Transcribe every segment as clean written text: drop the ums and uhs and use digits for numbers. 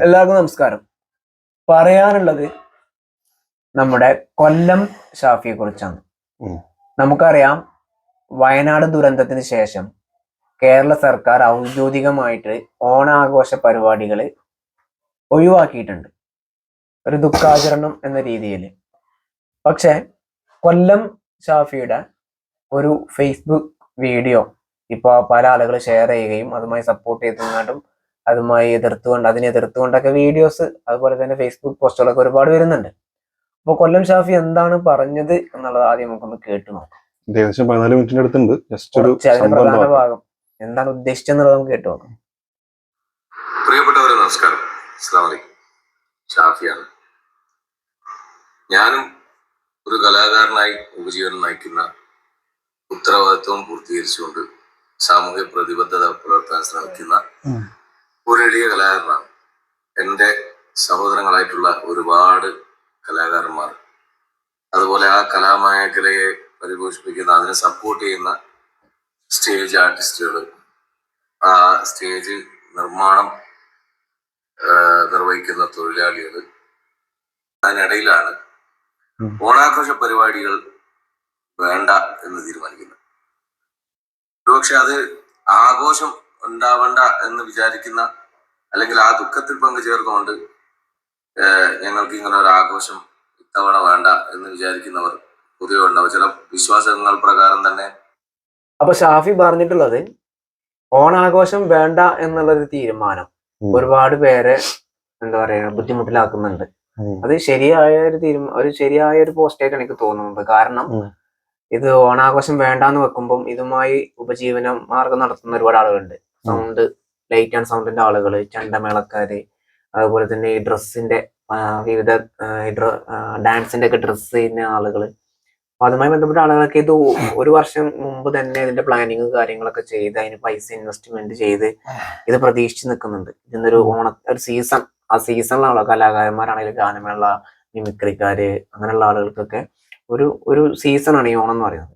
എല്ലാവർക്കും നമസ്കാരം. പറയാനുള്ളത് നമ്മുടെ കൊല്ലം ഷാഫിയെ കുറിച്ചാണ്. നമുക്കറിയാം, വയനാട് ദുരന്തത്തിന് ശേഷം കേരള സർക്കാർ ഔദ്യോഗികമായിട്ട് ഓണാഘോഷ പരിപാടികൾ ഒഴിവാക്കിയിട്ടുണ്ട്, ഒരു ദുഃഖാചരണം എന്ന രീതിയിൽ. പക്ഷെ കൊല്ലം ഷാഫിയുടെ ഒരു ഫേസ്ബുക്ക് വീഡിയോ ഇപ്പോൾ പല ആളുകൾ ഷെയർ ചെയ്യുകയും അതുമായി സപ്പോർട്ട് ചെയ്തുകൊണ്ടും അതിനെ എതിർത്തുകൊണ്ടൊക്കെ വീഡിയോസ്, അതുപോലെ തന്നെ ഫേസ്ബുക്ക് പോസ്റ്റുകളൊക്കെ ഒരുപാട് വരുന്നുണ്ട്. അപ്പൊ കൊല്ലം ഷാഫി എന്താണ് പറഞ്ഞത് എന്നുള്ളത് ആദ്യം നമുക്കൊന്ന് കേട്ടു നോക്കാം. ഏകദേശം 14 മിനിറ്റിന്റെ അടുത്തുണ്ട്. അതിന്റെ പ്രധാന ഭാഗം എന്താണ് ഉദ്ദേശിച്ചെന്നുള്ളത് നമുക്ക് കേട്ടു നോക്കാം. പ്രിയപ്പെട്ടവരെ, നമസ്കാരം. അസ്സലാമു അലൈക്കും. ഷാഫിയാണ്. ഞാനും ഒരു കലാകാരനായി ഉപജീവനം നയിക്കുന്ന, ഉത്തരവാദിത്വം പൂർത്തീകരിച്ചുകൊണ്ട് സാമൂഹ്യ പ്രതിബദ്ധത പുലർത്താൻ ശ്രമിക്കുന്ന ഒരു എളിയ കലാകാരനാണ്. എൻ്റെ സഹോദരങ്ങളായിട്ടുള്ള ഒരുപാട് കലാകാരന്മാർ, അതുപോലെ ആ കലാമേഖലയെ പരിപോഷിപ്പിക്കുന്ന, അതിനെ സപ്പോർട്ട് ചെയ്യുന്ന സ്റ്റേജ് ആർട്ടിസ്റ്റുകൾ, ആ സ്റ്റേജ് നിർമ്മാണം നിർവഹിക്കുന്ന തൊഴിലാളികൾ, അതിനിടയിലാണ് ഓണാഘോഷ പരിപാടികൾ വേണ്ട എന്ന് തീരുമാനിക്കുന്നത്. ഒരുപക്ഷെ അത് ആഘോഷം ഉണ്ടാവണ്ട എന്ന് വിചാരിക്കുന്ന, അല്ലെങ്കിൽ ആ ദുഃഖത്തിൽ പങ്കുചേർന്നുകൊണ്ട് ഞങ്ങൾക്ക് ഇങ്ങനെ ഒരു ആഘോഷം ഇത്തവണ വേണ്ട എന്ന് വിചാരിക്കുന്നവർ പൊതുവെ ഉണ്ടാവും, ചില വിശ്വാസങ്ങൾ പ്രകാരം തന്നെ. അപ്പൊ ഷാഫി പറഞ്ഞിട്ടുള്ളത്, ഓണാഘോഷം വേണ്ട എന്നുള്ളൊരു തീരുമാനം ഒരുപാട് പേരെ എന്താ പറയുക ബുദ്ധിമുട്ടിലാക്കുന്നുണ്ട്. അത് ശരിയായ ഒരു ശരിയായ ഒരു പോസ്റ്റായിട്ട് എനിക്ക് തോന്നുന്നത്. കാരണം ഇത് ഓണാഘോഷം വേണ്ടാന്ന് വെക്കുമ്പം ഇതുമായി ഉപജീവന മാർഗം നടത്തുന്ന ഒരുപാട് ആളുകളുണ്ട്. സൗണ്ട്, ലൈറ്റ് ആൻഡ് സൗണ്ടിന്റെ ആളുകൾ, ചണ്ടമേളക്കാര്, അതുപോലെ തന്നെ ഈ ഡ്രസ്സിന്റെ വിവിധ ഡാൻസിന്റെ ഒക്കെ ഡ്രസ്സ് ചെയ്യുന്ന ആളുകൾ. അപ്പൊ അതുമായി ബന്ധപ്പെട്ട ആളുകളൊക്കെ ഇത് ഒരു വർഷം മുമ്പ് തന്നെ ഇതിന്റെ പ്ലാനിങ് കാര്യങ്ങളൊക്കെ ചെയ്ത് അതിന് പൈസ ഇൻവെസ്റ്റ്മെന്റ് ചെയ്ത് ഇത് പ്രതീക്ഷിച്ച് നിൽക്കുന്നുണ്ട്. ഇതിന്നൊരു ഒരു സീസൺ, ആ സീസണിലുള്ള കലാകാരന്മാരാണെങ്കിലും ഗാനമേള, മിമിക്രിക്കാര്, അങ്ങനെയുള്ള ആളുകൾക്കൊക്കെ ഒരു സീസണാണ് ഈ ഓണം എന്ന് പറയുന്നത്.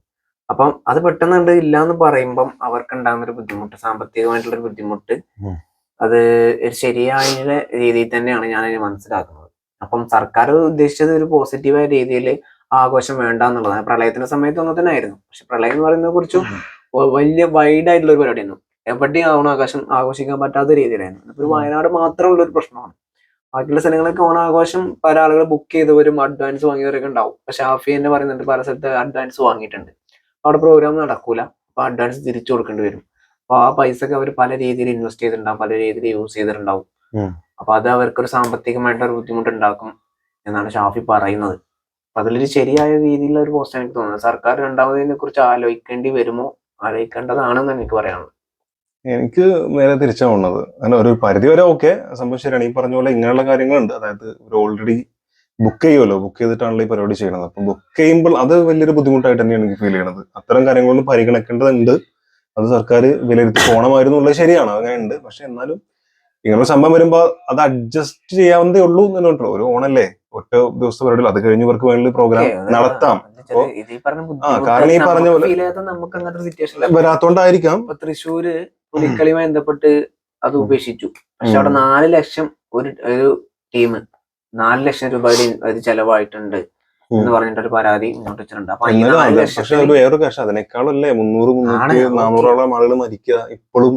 അപ്പം അത് പെട്ടെന്ന് ഇല്ലാന്ന് പറയുമ്പം അവർക്ക് ഉണ്ടാകുന്ന ഒരു ബുദ്ധിമുട്ട്, സാമ്പത്തികമായിട്ടുള്ളൊരു ബുദ്ധിമുട്ട്, അത് ഒരു ശരിയായ രീതിയിൽ തന്നെയാണ് ഞാൻ അതിനെ മനസ്സിലാക്കുന്നത്. അപ്പം സർക്കാർ ഉദ്ദേശിച്ചത് ഒരു പോസിറ്റീവായ രീതിയിൽ ആഘോഷം വേണ്ട എന്നുള്ളതാണ്. പ്രളയത്തിന്റെ സമയത്ത് അങ്ങനെ തന്നെ ആയിരുന്നു. പക്ഷെ പ്രളയം എന്ന് പറയുന്നതിനെ കുറിച്ചും വലിയ വൈഡ് ആയിട്ടുള്ള ഒരു പരിപാടിയായിരുന്നു. എവിടെയും ഓണാഘോഷം ആഘോഷിക്കാൻ പറ്റാത്ത രീതിയിലായിരുന്നു. ഇപ്പൊ വയനാട് മാത്രമുള്ള ഒരു പ്രശ്നമാണ്. ബാക്കിയുള്ള സ്ഥലങ്ങളൊക്കെ ഓണാഘോഷം പല ആളുകൾ ബുക്ക് ചെയ്തവരും അഡ്വാൻസ് വാങ്ങിയവരൊക്കെ ഉണ്ടാവും. പക്ഷെ ഷാഫി തന്നെ പറയുന്നുണ്ട്, പല സ്ഥലത്ത് അഡ്വാൻസ് വാങ്ങിയിട്ടുണ്ട്, അവിടെ പ്രോഗ്രാം നടക്കൂല, അപ്പൊ അഡ്വാൻസ് തിരിച്ചു കൊടുക്കേണ്ടി വരും. അപ്പൊ ആ പൈസ ഒക്കെ അവർ പല രീതിയിൽ ഇൻവെസ്റ്റ് ചെയ്തിട്ടുണ്ടാവും, പല രീതിയിൽ യൂസ് ചെയ്തിട്ടുണ്ടാവും. അപ്പൊ അത് അവർക്കൊരു സാമ്പത്തികമായിട്ടൊരു ബുദ്ധിമുട്ടുണ്ടാക്കും എന്നാണ് ഷാഫി പറയുന്നത്. അപ്പൊ അതിലൊരു ശരിയായ രീതിയിലുള്ള ഒരു പോസ്റ്റ് എനിക്ക് തോന്നുന്നത്. സർക്കാർ രണ്ടാമതിനെ കുറിച്ച് ആലോചിക്കേണ്ടി വരുമോ, ആലോചിക്കേണ്ടതാണെന്ന് എനിക്ക് പറയാനുള്ളത്. എനിക്ക് നേരെ തിരിച്ചാവുന്നത്, അങ്ങനെ ഒരു പരിധി വരെ ഓക്കെ സംഭവം ശരിയാണ്. ഈ പറഞ്ഞ പോലെ ഇങ്ങനെയുള്ള കാര്യങ്ങളുണ്ട്. അതായത് ഒരു ഓൾറെഡി ബുക്ക് ചെയ്യുമല്ലോ, ബുക്ക് ചെയ്തിട്ടാണല്ലോ ഈ പരിപാടി ചെയ്യുന്നത്. അപ്പൊ ബുക്ക് ചെയ്യുമ്പോൾ അത് വലിയൊരു ബുദ്ധിമുട്ടായിട്ട് തന്നെയാണ് എനിക്ക് ഫീൽ ചെയ്യണത്. അത്തരം കാര്യങ്ങളൊന്നും പരിഗണിക്കേണ്ടതുണ്ട്. അത് സർക്കാർ വിലയിരുത്തി പോകണമായിരുന്നു ഉള്ളത് ശരിയാണ്, അങ്ങനെ ഉണ്ട്. പക്ഷെ എന്നാലും ഇങ്ങനൊരു സംഭവം വരുമ്പോ അത് അഡ്ജസ്റ്റ് ചെയ്യാവുന്നതേ ഉള്ളൂ എന്ന് പറഞ്ഞിട്ടുള്ളൂ. ഒരു ഓണല്ലേ, ഒറ്റ ദിവസത്തെ പരിപാടി, അത് കഴിഞ്ഞ് ഇവർക്ക് വേണ്ടി പ്രോഗ്രാം നടത്താം. കാരണം ഈ പറഞ്ഞ പോലെ വരാത്തോണ്ടായിരിക്കാം തൃശ്ശൂര് പുലിക്കളിയുമായി ബന്ധപ്പെട്ട് അത് ഉപേക്ഷിച്ചു. പക്ഷെ അവിടെ 4 ലക്ഷം ഒരു ടീം 4 ലക്ഷം രൂപയുടെ അത് ചെലവായിട്ടുണ്ട് എന്ന് പറഞ്ഞിട്ടൊരു പരാതി മുന്നോട്ട് വെച്ചിട്ടുണ്ട്. പക്ഷെ വേറൊരു കാശ് അതിനേക്കാളല്ലേ 300-400 ആളുകൾ മരിക്കുക, ഇപ്പോഴും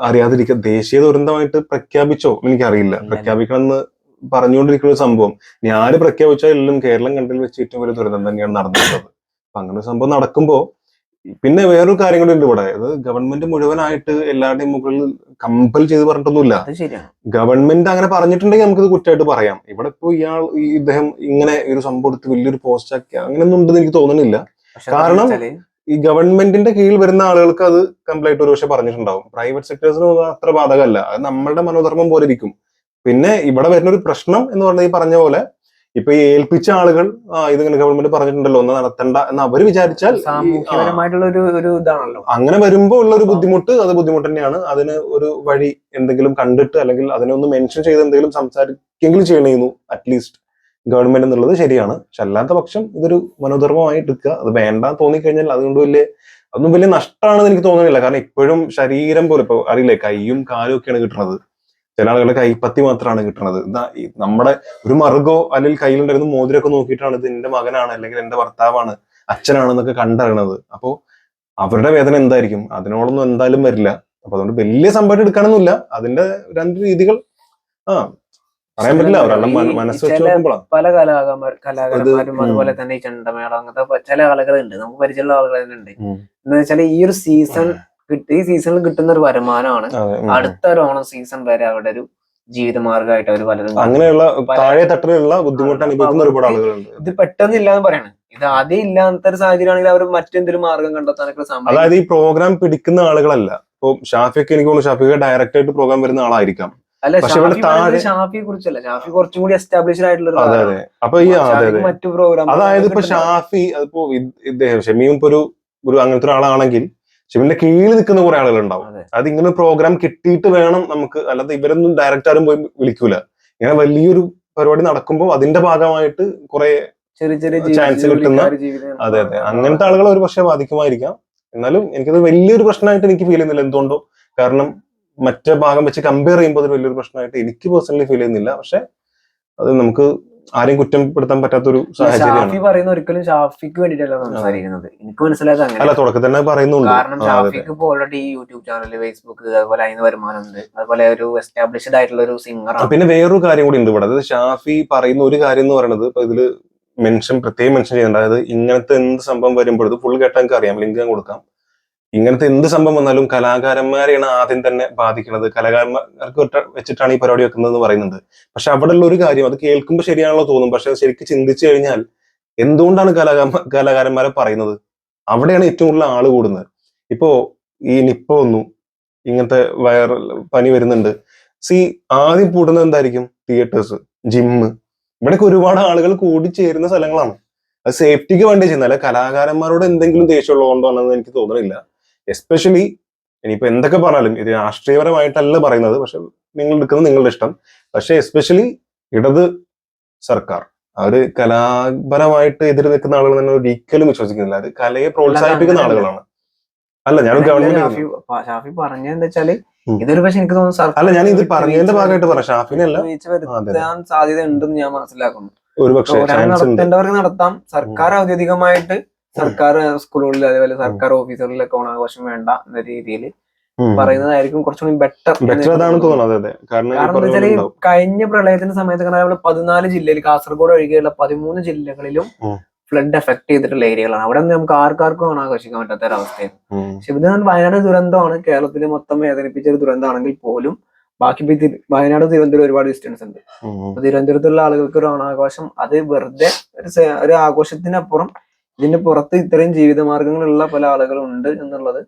അറിയാതിരിക്കുക. ദേശീയ ദുരന്തമായിട്ട് പ്രഖ്യാപിച്ചോ എനിക്കറിയില്ല. പ്രഖ്യാപിക്കണം എന്ന് പറഞ്ഞുകൊണ്ടിരിക്കുന്ന ഒരു സംഭവം ഞാന് പ്രഖ്യാപിച്ചാൽ എല്ലാം കേരളം കണ്ടിൽ വെച്ച് ഏറ്റവും വലിയ ദുരന്തം തന്നെയാണ് നടന്നിട്ടുള്ളത്. അപ്പൊ അങ്ങനെ ഒരു സംഭവം നടക്കുമ്പോ പിന്നെ വേറൊരു കാര്യം കൂടി ഉണ്ട് ഇവിടെ. അത് ഗവൺമെന്റ് മുഴുവനായിട്ട് എല്ലാവരുടെയും മുകളിൽ കമ്പൽ ചെയ്ത് പറഞ്ഞിട്ടൊന്നുമില്ല. ഗവൺമെന്റ് അങ്ങനെ പറഞ്ഞിട്ടുണ്ടെങ്കിൽ നമുക്കിത് കുറ്റമായിട്ട് പറയാം. ഇവിടെ ഇപ്പൊ ഇദ്ദേഹം ഇങ്ങനെ ഒരു സംഭവം എടുത്ത് വലിയൊരു പോസ്റ്റ് ആക്കി അങ്ങനെയൊന്നും ഉണ്ടെന്ന് എനിക്ക് തോന്നുന്നില്ല. കാരണം ഈ ഗവൺമെന്റിന്റെ കീഴിൽ വരുന്ന ആളുകൾക്ക് അത് കംപ്ലീറ്റ് ഒരു പക്ഷെ പറഞ്ഞിട്ടുണ്ടാവും. പ്രൈവറ്റ് സെക്ടേഴ്സിന് അത്ര ബാധകമല്ല. അത് നമ്മളുടെ മനോധർമ്മം പോലെ ഇരിക്കും. പിന്നെ ഇവിടെ വരുന്ന ഒരു പ്രശ്നം എന്ന് പറഞ്ഞാൽ ഈ പറഞ്ഞ പോലെ ഇപ്പൊ ഈ ഏൽപ്പിച്ച ആളുകൾ ഇതിങ്ങനെ ഗവൺമെന്റ് പറഞ്ഞിട്ടുണ്ടല്ലോ ഒന്ന് നടത്തണ്ട എന്ന് അവര് വിചാരിച്ചാൽ അങ്ങനെ വരുമ്പോ ഉള്ള ഒരു ബുദ്ധിമുട്ട്, അത് ബുദ്ധിമുട്ട് തന്നെയാണ്. അതിന് ഒരു വഴി എന്തെങ്കിലും കണ്ടിട്ട്, അല്ലെങ്കിൽ അതിനെ ഒന്ന് മെൻഷൻ ചെയ്ത് എന്തെങ്കിലും സംസാരിക്കെങ്കിലും ചെയ്യണേന്നു അറ്റ്ലീസ്റ്റ് ഗവൺമെന്റ് എന്നുള്ളത് ശരിയാണ്. പക്ഷെ അല്ലാത്ത പക്ഷം ഇതൊരു മനോധർമ്മമായി എടുക്കുക. അത് വേണ്ട തോന്നിക്കഴിഞ്ഞാൽ അതുകൊണ്ട് അതൊന്നും വലിയ നഷ്ടമാണെന്ന് എനിക്ക് തോന്നുന്നില്ല. കാരണം ഇപ്പോഴും ശരീരം പോലെ, ഇപ്പൊ അറിയില്ലേ, കൈയും കാലും ഒക്കെയാണ് കിട്ടുന്നത്. ചില ആളുകളുടെ കൈപ്പത്തി മാത്രമാണ് കിട്ടുന്നത്. നമ്മുടെ ഒരു മറുകോ അല്ലെങ്കിൽ കയ്യിലുണ്ടായിരുന്ന മോതിരമൊക്കെ നോക്കിയിട്ടാണ് ഇത് എന്റെ മകനാണ് അല്ലെങ്കിൽ എന്റെ ഭർത്താവാണ് അച്ഛനാണെന്നൊക്കെ കണ്ടറിയണത്. അപ്പോ അവരുടെ വേദന എന്തായിരിക്കും? അതിനോടൊന്നും എന്തായാലും വരില്ല. അപ്പൊ അതുകൊണ്ട് വലിയ സംഭവം എടുക്കാനൊന്നുമില്ല. അതിന്റെ രണ്ട് രീതികൾ പറയാൻ പറ്റില്ല. ഒരാളുടെ മനസ്സ് വെച്ച് നോക്കുമ്പോഴാണ്. പല കലാകാരന്മാരും അതുപോലെ തന്നെ ഈ ചെണ്ടമേളം അങ്ങനത്തെ ചില ആളുകളുണ്ട്, നമുക്ക് പരിചയമുള്ള ആളുകൾ തന്നെ ഉണ്ട്. എന്താ വെച്ചാൽ ഈ ഒരു ഈ സീസണിൽ കിട്ടുന്ന ഒരു വരുമാനമാണ് അടുത്ത ഒരു ഓണം സീസൺ വരെ അവരുടെ ഒരു ജീവിതമാർഗമായിട്ട് അവർ പലതും അങ്ങനെയുള്ള താഴെ തട്ടിലുള്ള ബുദ്ധിമുട്ട് അനുഭവിക്കുന്ന ഒരുപാട് ആളുകളുണ്ട്. ഇത് പെട്ടെന്ന് ഇല്ലാന്ന് പറയണം. ഇത് ആദ്യം ഇല്ലാത്ത ഒരു സാഹചര്യമാണെങ്കിൽ അവർ മറ്റെന്തെങ്കിലും മാർഗം കണ്ടെത്താനൊക്കെ സമയം. അതായത് ഈ പ്രോഗ്രാം പിടിക്കുന്ന ആളുകളല്ല. ഇപ്പൊ ഷാഫിയൊക്കെ എനിക്ക് തോന്നുന്നു ഷാഫിക്ക് ഡയറക്റ്റ് ആയിട്ട് പ്രോഗ്രാം വരുന്ന ആളായിരിക്കാം. അല്ല, ഷാഫിയെ കുറിച്ചല്ല, ഷാഫി കുറച്ചും കൂടി എസ്റ്റാബ്ലിഷ്ഡ് ആയിട്ടുള്ള അപ്പൊ ഈ മറ്റു പ്രോഗ്രാം. അതായത് ഇപ്പൊ ഷാഫി അതിപ്പോ ഇദ്ദേഹം ഷെമിയും ഇപ്പൊ ഒരു അങ്ങനത്തെ ഒരാളാണെങ്കിൽ ഷെമിന്റെ കീഴിൽ നിൽക്കുന്ന കുറെ ആളുകൾ ഉണ്ടാവും. അത് ഇങ്ങനെ പ്രോഗ്രാം കിട്ടിയിട്ട് വേണം നമുക്ക്, അല്ലാതെ ഇവരൊന്നും ഡയറക്റ്റ് ആരും പോയി വിളിക്കൂല. ഇങ്ങനെ വലിയൊരു പരിപാടി നടക്കുമ്പോൾ അതിന്റെ ഭാഗമായിട്ട് കുറെ ചെറിയ ചെറിയ ചാൻസ് കിട്ടുന്ന അതെ അങ്ങനത്തെ ആളുകൾ ഒരു പക്ഷെ ബാധിക്കുമായിരിക്കാം. എന്നാലും എനിക്കത് വലിയൊരു പ്രശ്നമായിട്ട് എനിക്ക് ഫീൽ ചെയ്യുന്നില്ല. എന്തുകൊണ്ടോ, കാരണം മറ്റേ ഭാഗം വെച്ച് കമ്പയർ ചെയ്യുമ്പോൾ അത് വലിയൊരു പ്രശ്നമായിട്ട് എനിക്ക് പേഴ്സണലി ഫീൽ ചെയ്യുന്നില്ല. പക്ഷെ അത് നമുക്ക് ആരെയും കുറ്റപ്പെടുത്താൻ പറ്റാത്തൊരു സാഹചര്യമാണ്. ഷാഫി പറയുന്ന ഒരിക്കലും ഷാഫിക്ക് വേണ്ടിയിട്ടല്ല സംസാരിക്കുന്നത്, എനിക്ക് മനസ്സിലായത് അങ്ങനെ. അല്ല, തുടക്കത്തിൽ തന്നെ പറയുന്നുണ്ട്. കാരണം ഷാഫിക്ക് ഇപ്പോൾ ഓൾറെഡി യൂട്യൂബ് ചാനൽ, ഫേസ്ബുക്ക്, അതുപോലെ അതിന് വരുമാനമുണ്ട്, അതുപോലെ ഒരു എസ്റ്റാബ്ലിഷ്ഡ് ആയിട്ടുള്ള ഒരു സിംഗറാണ്. പിന്നെ വേറൊരു കാര്യം കൂടി ഉണ്ട് ഇവിടെ. അതായത് ഷാഫി പറയുന്ന ഒരു കാര്യം എന്ന് പറയുന്നത്, ഇപ്പൊ ഇതില് പ്രത്യേകം മെൻഷൻ ചെയ്യുന്നുണ്ട്. അതായത് ഇങ്ങനത്തെ എന്ത് സംഭവം വരുമ്പോഴത് ഫുൾ കേട്ടാൽ എനിക്ക് അറിയാം, ലിങ്ക് ഞാൻ കൊടുക്കാം. ഇങ്ങനത്തെ എന്ത് സംഭവം വന്നാലും കലാകാരന്മാരെയാണ് ആദ്യം തന്നെ ബാധിക്കുന്നത്. കലാകാരന്മാർക്ക് വെച്ചിട്ടാണ് ഈ പരിപാടി വെക്കുന്നത് പറയുന്നുണ്ട്. പക്ഷെ അവിടെയുള്ള ഒരു കാര്യം, അത് കേൾക്കുമ്പോൾ ശരിയാണല്ലോ തോന്നും. പക്ഷെ ശരിക്കും ചിന്തിച്ചു കഴിഞ്ഞാൽ എന്തുകൊണ്ടാണ് കലാകാരന്മാരെ പറയുന്നത്? അവിടെയാണ് ഏറ്റവും കൂടുതൽ ആള് കൂടുന്നത്. ഇപ്പോ ഈ നിപ്പ വന്നു, ഇങ്ങനത്തെ പനി വരുന്നുണ്ട്. ആദ്യം കൂടുന്നത് എന്തായിരിക്കും? തിയേറ്റേഴ്സ്, ജിമ്മ്, ഇവിടെയൊക്കെ ഒരുപാട് ആളുകൾ കൂടിച്ചേരുന്ന സ്ഥലങ്ങളാണ്. അത് സേഫ്റ്റിക്ക് വേണ്ടി ചെയ്യുന്നത്. അല്ല കലാകാരന്മാരോട് എന്തെങ്കിലും ദേഷ്യമുള്ളതുകൊണ്ടാണെന്ന് എനിക്ക് തോന്നുന്നില്ല. എസ്പെഷ്യലി ഇനിയിപ്പോ എന്തൊക്കെ പറഞ്ഞാലും ഇത് രാഷ്ട്രീയപരമായിട്ടല്ല പറയുന്നത്, പക്ഷെ നിങ്ങൾ എടുക്കുന്നത് നിങ്ങളുടെ ഇഷ്ടം. പക്ഷെ എസ്പെഷ്യലി ഇടത് സർക്കാർ അവര് കലാപരമായിട്ട് എതിര് നിൽക്കുന്ന ആളുകൾ തന്നെ ഒരിക്കലും വിശ്വസിക്കുന്നില്ല. അത് കലയെ പ്രോത്സാഹിപ്പിക്കുന്ന ആളുകളാണ്. അല്ല, ഞാൻ ഗവൺമെന്റ് ഷാഫി പറഞ്ഞെന്താ വെച്ചാല് ഇതൊരു പക്ഷെ എനിക്ക് തോന്നുന്നു അല്ല, ഞാൻ ഇത് പറഞ്ഞതിന്റെ ഭാഗമായിട്ട് പറയാം. ഷാഫിനല്ല, സാധ്യത ഉണ്ടെന്ന് ഞാൻ മനസ്സിലാക്കുന്നു. ഒരുപക്ഷെ നടത്തേണ്ടവർക്ക് നടത്താം. സർക്കാർ ഔദ്യോഗികമായിട്ട് സർക്കാർ സ്കൂളുകളിൽ അതേപോലെ സർക്കാർ ഓഫീസുകളിലൊക്കെ ഓണാഘോഷം വേണ്ട എന്ന രീതിയിൽ പറയുന്നതായിരിക്കും കുറച്ചുകൂടി ബെറ്റർ അതാണ് തോന്നുന്നത്. കാരണം കഴിഞ്ഞ പ്രളയത്തിന്റെ സമയത്ത് 14 ജില്ലയിൽ, കാസർഗോഡ് ഒഴികെയുള്ള 13 ജില്ലകളിലും ഫ്ലഡ് എഫക്ട് ചെയ്തിട്ടുള്ള ഏരിയകളാണ്. അവിടെ നിന്ന് നമുക്ക് ആർക്കാർക്കും ഓണാഘോഷിക്കാൻ പറ്റാത്ത ഒരവസ്ഥയാണ്. പക്ഷെ ഇത് വയനാട് ദുരന്തമാണ്, കേരളത്തിലെ മൊത്തം വേദനിപ്പിച്ച ഒരു ദുരന്തമാണെങ്കിൽ പോലും ബാക്കി വയനാട് തിരുവനന്തപുരം ഒരുപാട് ഡിസ്റ്റൻസ് ഉണ്ട്. തിരുവനന്തപുരത്തുള്ള ആളുകൾക്ക് ഒരു ഓണാഘോഷം അത് വെറുതെ ഒരു ആഘോഷത്തിനപ്പുറം ഇതിന്റെ പുറത്ത് ഇത്രയും ജീവിതമാർഗങ്ങളുള്ള പല ആളുകളും ഉണ്ട് എന്നുള്ളത്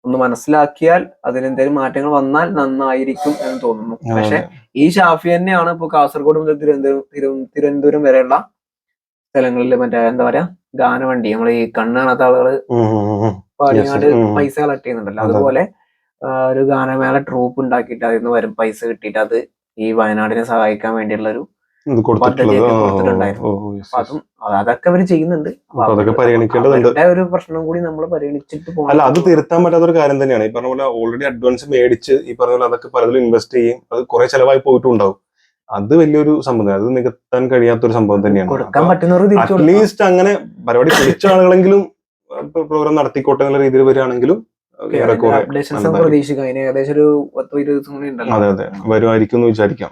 ഒന്ന് മനസ്സിലാക്കിയാൽ അതിനെന്തെങ്കിലും മാറ്റങ്ങൾ വന്നാൽ നന്നായിരിക്കും എന്ന് തോന്നുന്നു. പക്ഷെ ഈ ഷാഫി തന്നെയാണ് ഇപ്പൊ കാസർഗോഡ് മുതൽ തിരുവനന്തപുരം വരെയുള്ള സ്ഥലങ്ങളിൽ മറ്റേ എന്താ പറയാ ഗാനവണ്ടി, നമ്മൾ ഈ കണ്ണ് കാണാത്ത ആളുകള് പാടിങ്ങാട് പൈസ കളക്ട് ചെയ്യുന്നുണ്ടല്ലോ, അതുപോലെ ഒരു ഗാനമേള ട്രൂപ്പ് ഉണ്ടാക്കിയിട്ട് അതിൽ നിന്ന് പൈസ കിട്ടിയിട്ട് അത് ഈ വയനാടിനെ സഹായിക്കാൻ വേണ്ടിയുള്ള ഒരു പദ്ധതി കൊടുത്തിട്ടുണ്ടായിരുന്നു. അതും അതൊക്കെ അവര് ചെയ്യുന്നുണ്ട്. ഒരു പ്രശ്നം കൂടി നമ്മൾ പരിഗണിച്ചിട്ട് പോകണം. അല്ല, അത് തിരുത്താൻ പറ്റാത്തൊരു കാര്യം തന്നെയാണ്. ഈ പറഞ്ഞ പോലെ ഓൾറെഡി അഡ്വാൻസ് മേടിച്ച് ഈ പറഞ്ഞ പോലെ അതൊക്കെ പലതിലും ഇൻവെസ്റ്റ് ചെയ്യും, അത് കുറെ ചെലവായി പോയിട്ടുണ്ടാവും. അത് വലിയൊരു സംഭവം, അത് നികത്താൻ കഴിയാത്തൊരു സംഭവം തന്നെയാണ്. അറ്റ്ലീസ്റ്റ് അങ്ങനെ പരിപാടി പിടിച്ച ആളുകളെങ്കിലും പ്രോഗ്രാം നടത്തിക്കോട്ടെ എന്നുള്ള രീതിയിൽ വരികയാണെങ്കിലും പ്രതീക്ഷിക്കാം. ഏകദേശം ഒരു 10-20 ദിവസം കൂടി ഉണ്ടല്ലോ. അതെ വരുമായിരിക്കും എന്ന് വിചാരിക്കാം.